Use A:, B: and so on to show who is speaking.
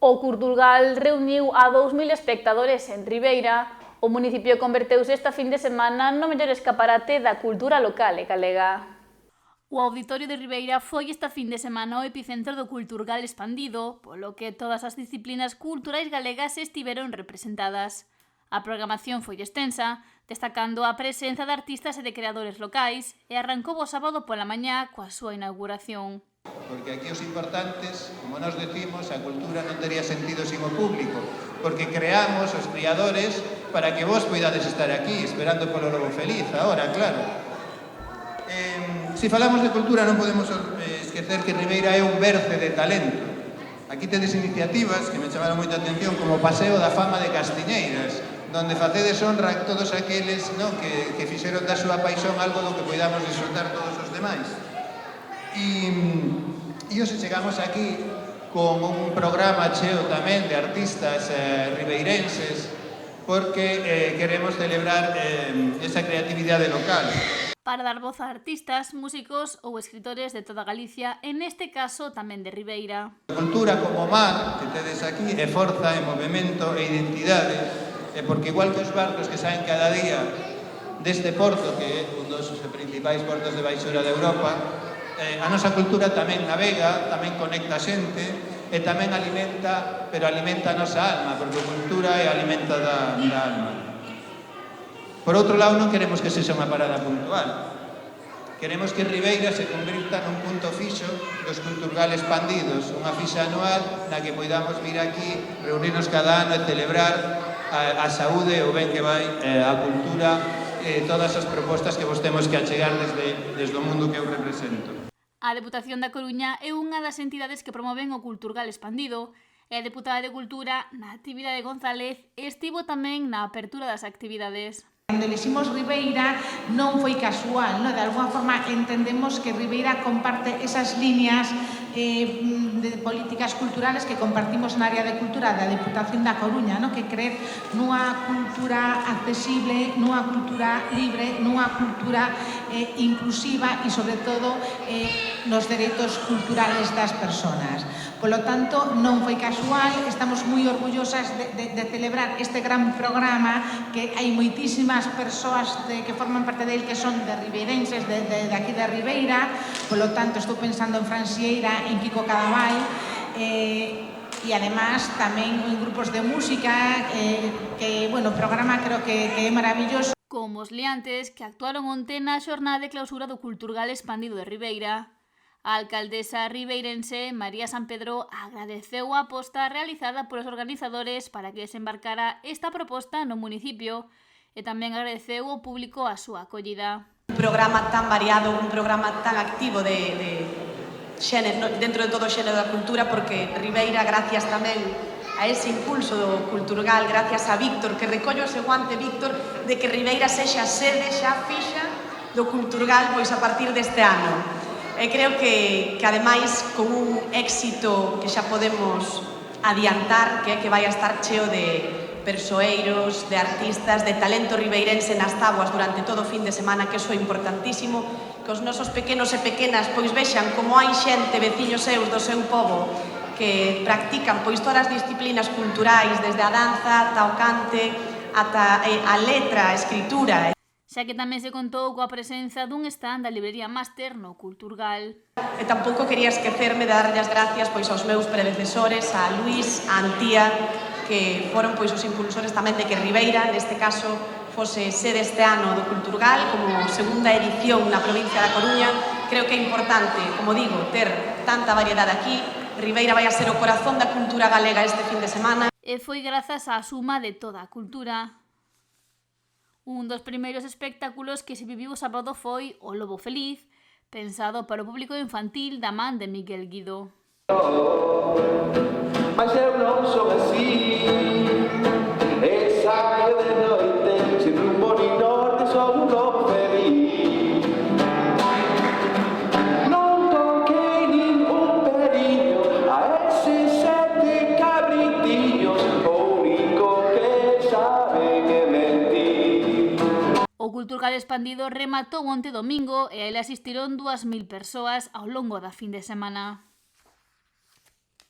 A: O Culturgal reuniu a 2000 espectadores en Ribeira. O municipio converteuse esta fin de semana no mellor escaparate da cultura local e galega. O Auditorio de Ribeira foi esta fin de semana o epicentro do Culturgal expandido, polo que todas as disciplinas culturais galegas estiveron representadas. A programación foi extensa, destacando a presenza de artistas e de creadores locais, e arrancou o sábado pola mañá coa súa inauguración.
B: Porque aquí os importantes, como nos decimos, a cultura non tería sentido sin o público, porque creamos os criadores para que vos poidades estar aquí, esperando polo lobo feliz, agora, claro. Se falamos de cultura non podemos esquecer que Ribeira é un berce de talento. Aquí tedes iniciativas que me chamaron moita atención, como o Paseo da Fama de Castiñeiras, donde facedes honra a todos aqueles que fixeron da súa paixón algo do que poidamos disfrutar todos os demais. E hoxe chegamos aquí con un programa cheo tamén de artistas ribeirenses porque queremos celebrar esa creatividade local.
A: Para dar voz a artistas, músicos ou escritores de toda Galicia, en este caso tamén de Ribeira.
B: A cultura como mar que tedes aquí é forza, é movimento e identidade, porque igual que os barcos que saen cada día deste porto, que é un dos principais portos de baixura de Europa, a nosa cultura tamén navega, tamén conecta a xente e tamén alimenta, pero alimenta a nosa alma, porque a cultura é alimento da alma. Por outro lado, non queremos que sexa unha parada puntual. Queremos que Ribeira se convirta nun punto fixo dos Culturgal expandidos, unha fixa anual na que poidamos vir aquí, reunirnos cada ano e celebrar a saúde e o ben que vai a cultura e todas as propostas que vos temos que achegar desde o mundo que eu represento.
A: A Deputación da Coruña é unha das entidades que promoven o Culturgal expandido e a deputada de Cultura, Natividade González, estivo tamén na apertura das actividades.
C: Cando eliximos Ribeira non foi casual, non? De alguma forma entendemos que Ribeira comparte esas líneas de políticas culturales que compartimos na área de cultura da Deputación da Coruña, non? Que creer nunha cultura accesible, nunha cultura libre, nunha cultura inclusiva e, sobre todo, nos dereitos culturales das persoas. Polo tanto, non foi casual, estamos moi orgullosas de celebrar este gran programa, que hai moitísimas persoas que forman parte del que son de ribeirenses, de aquí de Ribeira, polo tanto, estou pensando en Fran Sieira, en Kiko Cadaval, e además tamén en grupos de música, que, bueno, o programa creo que é maravilloso.
A: Como os liantes que actuaron onte na xornada de clausura do Culturgal expandido de Ribeira. A alcaldesa ribeirense, María San Pedro, agradeceu a aposta realizada polos organizadores para que desembarcara esta proposta no municipio e tamén agradeceu ao público a súa acollida.
D: Un programa tan variado, un programa tan activo dentro de todo o xénero da cultura, porque Ribeira, gracias tamén a ese impulso do Culturgal, gracias a Víctor, que recollo ese guante, Víctor, de que Ribeira sexa sede xa fixa do Culturgal pois a partir deste ano. E creo que ademais con un éxito que xa podemos adiantar, que é que vai a estar cheo de persoeiros, de artistas, de talento ribeirense nas táboas durante todo o fin de semana, que iso é importantísimo, que os nosos pequenos e pequenas pois vexan como hai xente, veciños seus do seu pobo, que practican pois todas as disciplinas culturais, desde a danza, ata o cante, ata a letra, a escritura.
A: Xa que tamén se contou coa presenza dun stand da librería Máster no Culturgal.
D: E tampouco quería esquecerme de darlle as gracias pois aos meus predecesores, a Luís, a Antía, que foron pois os impulsores tamén de que Ribeira, neste caso, fose sede este ano do Culturgal, como segunda edición na provincia da Coruña. Creo que é importante, como digo, ter tanta variedade aquí. Ribeira vai a ser o corazón da cultura galega este fin de semana.
A: E foi grazas á suma de toda a cultura. Un dos primeiros espectáculos que se viviu o sábado foi O Lobo Feliz, pensado para o público infantil da man de Miguel Guido.
E: Mas eu non son así, e saio de noite, sin rumbo ni norte, son un lobo feliz. Non toquei ningún periño a eses 7 cabritillos, o único que saben é mentir.
A: O Culturgal expandido rematou onte domingo e a ele asistiron 2000 persoas ao longo da fin de semana.